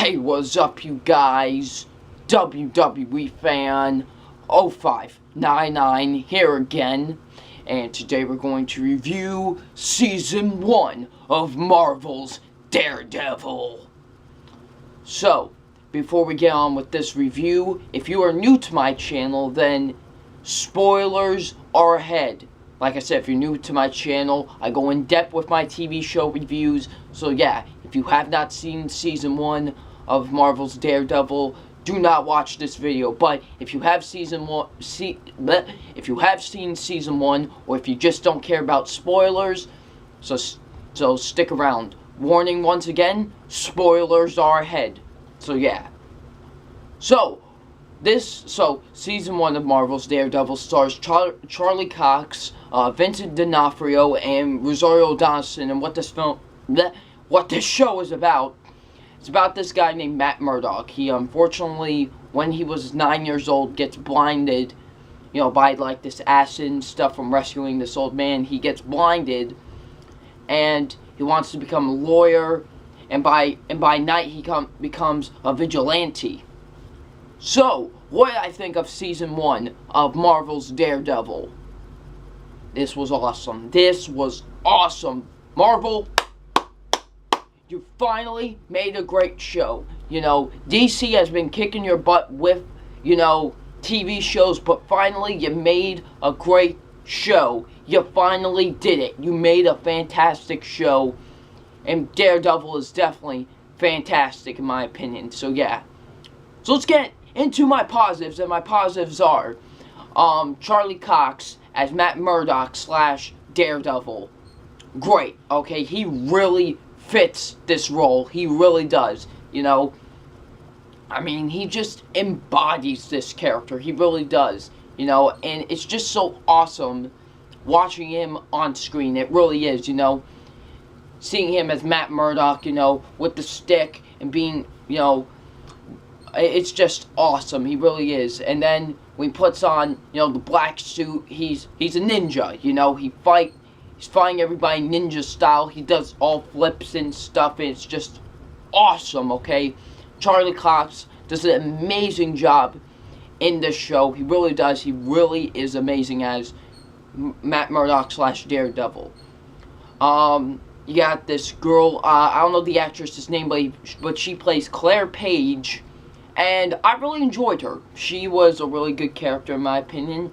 Hey, what's up, you guys? WWE fan 0599 here again, and today we're going to review Season 1 of Marvel's Daredevil. So, before we get on with this review, if you are new to my channel, then spoilers are ahead. Like I said, if you're new to my channel, I go in depth with my TV show reviews. So yeah, if you have not seen Season 1 of Marvel's Daredevil, do not watch this video. But if you have seen Season 1, or if you just don't care about spoilers, so stick around. Warning once again, spoilers are ahead. So yeah. So Season 1 of Marvel's Daredevil stars Charlie Cox, Vincent D'Onofrio, and Rosario Dawson. And what this show is about, it's about this guy named Matt Murdock. He unfortunately, when he was 9 years old, gets blinded, by like this acid and stuff from rescuing this old man. He gets blinded, and he wants to become a lawyer, and by night he becomes a vigilante. So, what did I think of Season 1 of Marvel's Daredevil? This was awesome. This was awesome. Marvel, you finally made a great show. DC has been kicking your butt with, TV shows, but finally you made a great show. You finally did it. You made a fantastic show, and Daredevil is definitely fantastic in my opinion. So yeah. So let's get into my positives, and my positives are Charlie Cox as Matt Murdock / Daredevil. Great, okay? He really fits this role. He really does, I mean, he just embodies this character. He really does, and it's just so awesome watching him on screen. It really is, seeing him as Matt Murdock, with the stick and being, it's just awesome. He really is. And then when he puts on, the black suit, he's a ninja. He's fighting everybody ninja style. He does all flips and stuff, and it's just awesome. Okay, Charlie Cox does an amazing job in this show. He really does. He really is amazing as Matt Murdock / Daredevil. You got this girl. I don't know the actress's name, but she plays Claire Page. And I really enjoyed her. She was a really good character in my opinion.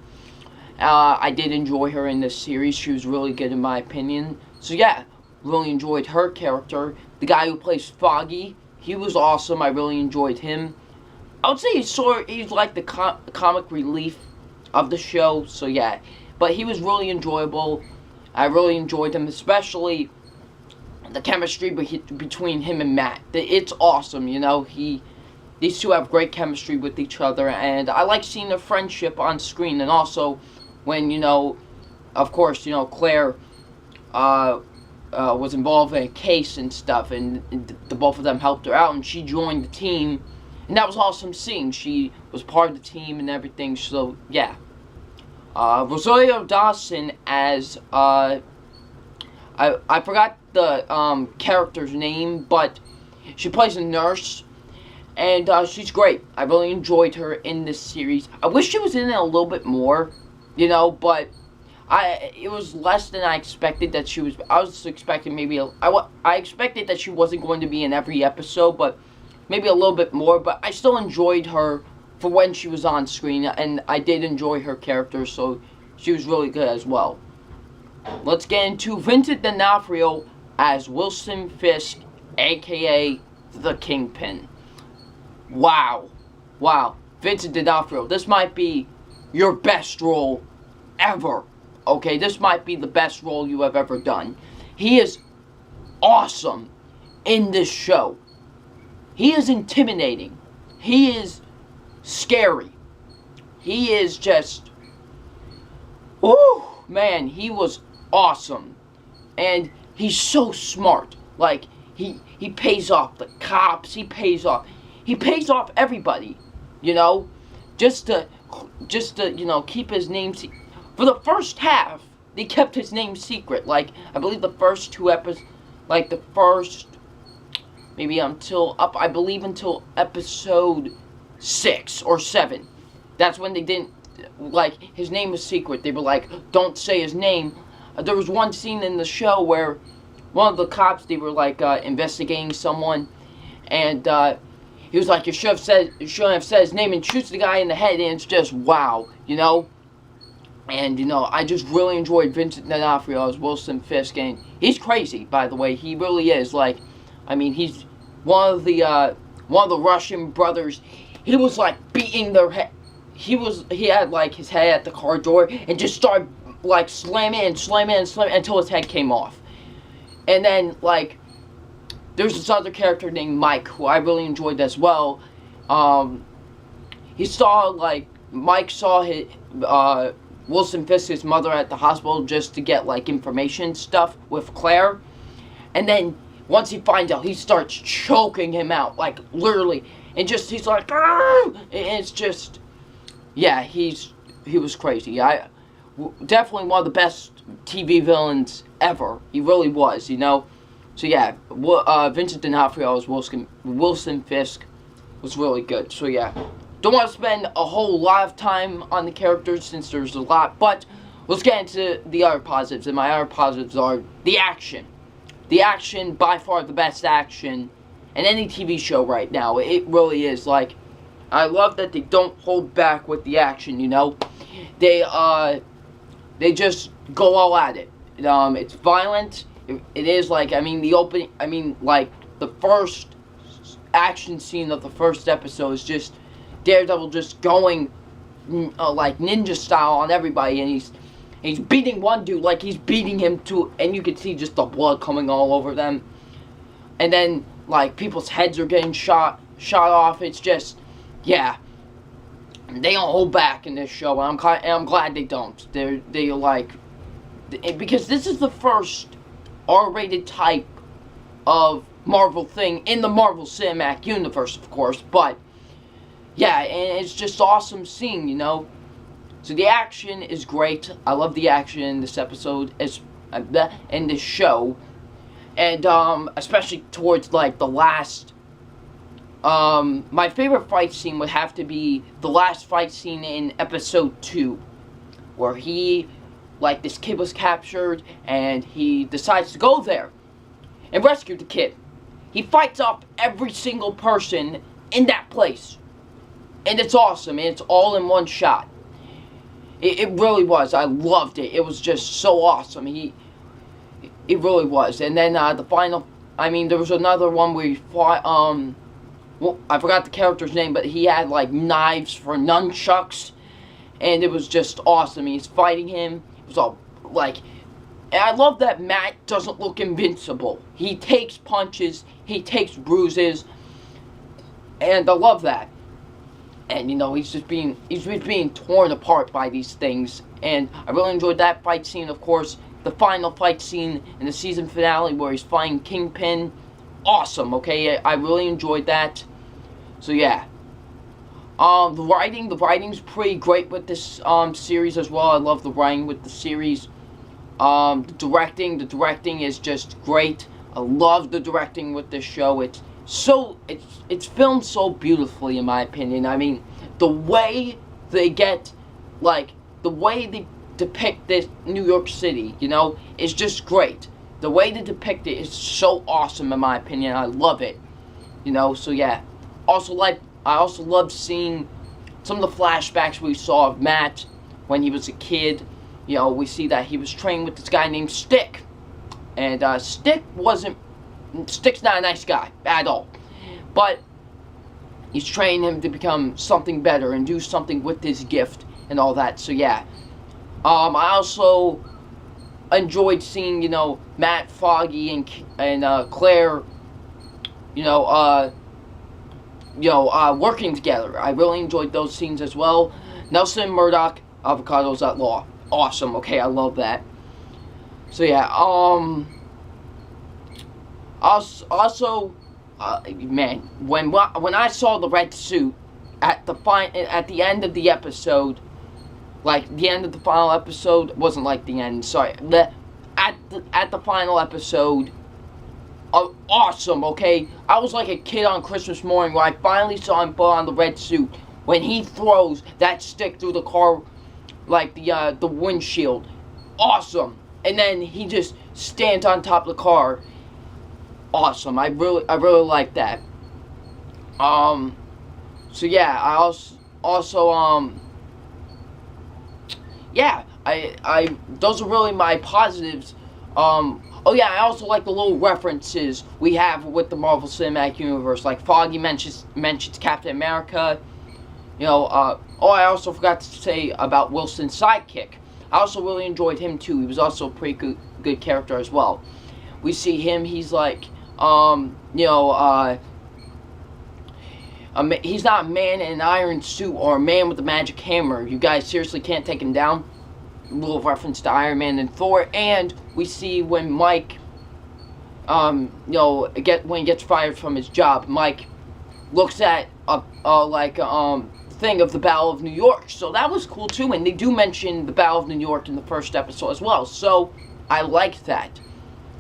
I did enjoy her in this series. She was really good in my opinion. So yeah, really enjoyed her character. The guy who plays Foggy, he was awesome. I really enjoyed him. I would say he's like the comic relief of the show. So yeah, but he was really enjoyable. I really enjoyed him, especially the chemistry between him and Matt. It's awesome, These two have great chemistry with each other, and I like seeing their friendship on screen. And also, when, of course, Claire was involved in a case and stuff, and the both of them helped her out, and she joined the team, and that was awesome seeing. She was part of the team and everything, so, yeah. Rosario Dawson as, I forgot the character's name, but she plays a nurse. And she's great. I really enjoyed her in this series. I wish she was in it a little bit more, but it was less than I expected that she was. I was expecting maybe I expected that she wasn't going to be in every episode, but maybe a little bit more. But I still enjoyed her for when she was on screen, and I did enjoy her character, so she was really good as well. Let's get into Vincent D'Onofrio as Wilson Fisk, aka the Kingpin. Wow. Vincent D'Onofrio, this might be your best role ever. Okay, this might be the best role you have ever done. He is awesome in this show. He is intimidating. He is scary. He is just, man, he was awesome. And he's so smart. Like, he pays off the cops. He pays off everybody, just to keep his name for the first half. They kept his name secret. Like, I believe the first 2 episodes, like the first maybe until I believe until episode 6 or 7. That's when they didn't, like, his name was secret. They were like, don't say his name. There was one scene in the show where one of the cops, they were like investigating someone, and he was like, you shouldn't have said his name, and shoots the guy in the head, and it's just wow, you know. And, you know, I just really enjoyed Vincent D'Onofrio as Wilson Fisk, and he's crazy, by the way. He really is. Like, I mean, he's one of the Russian brothers. He was like beating their head. He had like his head at the car door and just started like slamming until his head came off. And then like there's this other character named Mike who I really enjoyed as well. Mike saw his Wilson Fisk's mother at the hospital just to get like information stuff with Claire, and then once he finds out, he starts choking him out, like literally, and just he's like, "Argh!" And it's just, yeah, he was crazy. Definitely one of the best TV villains ever. He really was, you know. So yeah, Vincent D'Onofrio as Wilson Fisk was really good. So yeah. Don't want to spend a whole lot of time on the characters since there's a lot, but let's get into the other positives, and my other positives are the action. The action, by far the best action in any TV show right now. It really is. Like, I love that they don't hold back with the action, you know. They just go all at it. It's violent. It is like, like the first action scene of the first episode is just Daredevil just going like ninja style on everybody, and he's beating one dude like he's beating him to, and you can see just the blood coming all over them, and then like people's heads are getting shot off. It's just, yeah, they don't hold back in this show, and I'm glad they don't. They like, because this is the first R-rated type of Marvel thing in the Marvel Cinematic Universe, of course, but yeah, and it's just awesome seeing, you know. So the action is great. I love the action in this episode, in this show, and especially towards like the last. My favorite fight scene would have to be the last fight scene in episode 2, where this kid was captured, and he decides to go there and rescue the kid. He fights off every single person in that place. And it's awesome, and it's all in one shot. It really was. I loved it. It was just so awesome. It really was. And then the final, there was another one where he fought, well, I forgot the character's name, but he had like knives for nunchucks, and it was just awesome. He's fighting him. It was all like, and I love that Matt doesn't look invincible. He takes punches, he takes bruises, and I love that. And, you know, he's just being torn apart by these things. And I really enjoyed that fight scene, of course. The final fight scene in the season finale where he's fighting Kingpin. Awesome, okay? I really enjoyed that. So, yeah. The writing's pretty great with this series as well. I love the writing with the series. The directing is just great. I love the directing with this show. It's filmed so beautifully, in my opinion. I mean, the way they depict this New York City, you know, is just great. The way they depict it is so awesome, in my opinion. I love it, you know. So yeah. I also loved seeing some of the flashbacks we saw of Matt when he was a kid. You know, we see that he was trained with this guy named Stick, and Stick's not a nice guy at all, but he's training him to become something better and do something with his gift and all that. So yeah, I also enjoyed seeing, you know, Matt, Foggy, and Claire, working together. I really enjoyed those scenes as well. Nelson Murdoch, avocados at law, awesome. Okay, I love that. So yeah, Also, man, when I saw the red suit at the end of the episode, like the end of the final episode wasn't like the end. Sorry, at the final episode, awesome, okay? I was like a kid on Christmas morning when I finally saw him put on the red suit. When he throws that stick through the car, like the windshield. Awesome. And then he just stands on top of the car. Awesome. I really like that. So yeah, I also yeah, I those are really my positives. Oh yeah, I also like the little references we have with the Marvel Cinematic Universe. Like Foggy mentions Captain America. You know, oh, I also forgot to say about Wilson's sidekick. I also really enjoyed him too. He was also a pretty good character as well. We see him, he's like, you know, he's not a man in an iron suit or a man with a magic hammer. You guys seriously can't take him down. A little reference to Iron Man and Thor. And we see when Mike, you know, when he gets fired from his job, Mike looks at thing of the Battle of New York. So that was cool too, and they do mention the Battle of New York in the first episode as well. So I like that.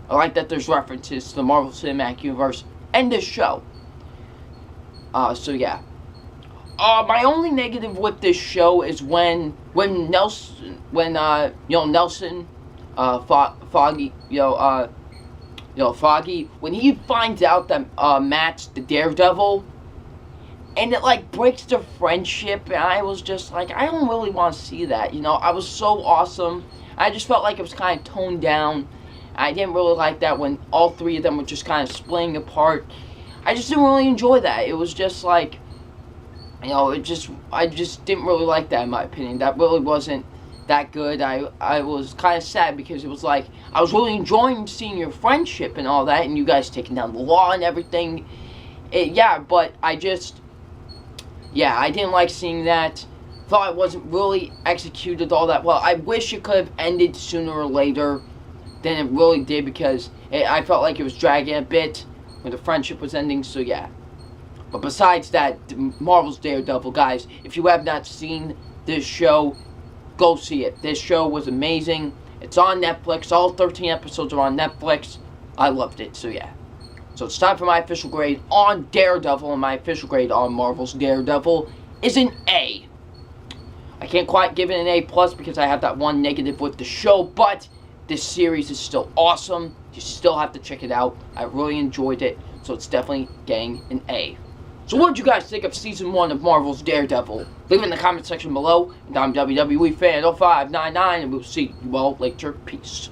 I like that there's references to the Marvel Cinematic Universe and this show. So yeah. My only negative with this show is when Nelson, Foggy, Foggy, when he finds out that Matt's the Daredevil. And it, like, breaks the friendship, and I was just like, I don't really want to see that, you know? I was so awesome. I just felt like it was kind of toned down. I didn't really like that when all three of them were just kind of splitting apart. I just didn't really enjoy that. It was just like, you know, I just didn't really like that, in my opinion. That really wasn't that good. I was kind of sad because it was like, I was really enjoying seeing your friendship and all that, and you guys taking down the law and everything. Yeah, but I didn't like seeing that. Thought it wasn't really executed all that well. I wish it could have ended sooner or later than it really did, because I felt like it was dragging a bit when the friendship was ending, so yeah. But besides that, Marvel's Daredevil, guys, if you have not seen this show, go see it. This show was amazing. It's on Netflix. All 13 episodes are on Netflix. I loved it, so yeah. So it's time for my official grade on Daredevil, and my official grade on Marvel's Daredevil is an A. I can't quite give it an A+ because I have that one negative with the show, but this series is still awesome. You still have to check it out. I really enjoyed it, so it's definitely getting an A. So what did you guys think of Season 1 of Marvel's Daredevil? Leave it in the comment section below. And I'm WWE Fan 0599, and we'll see you all later. Peace.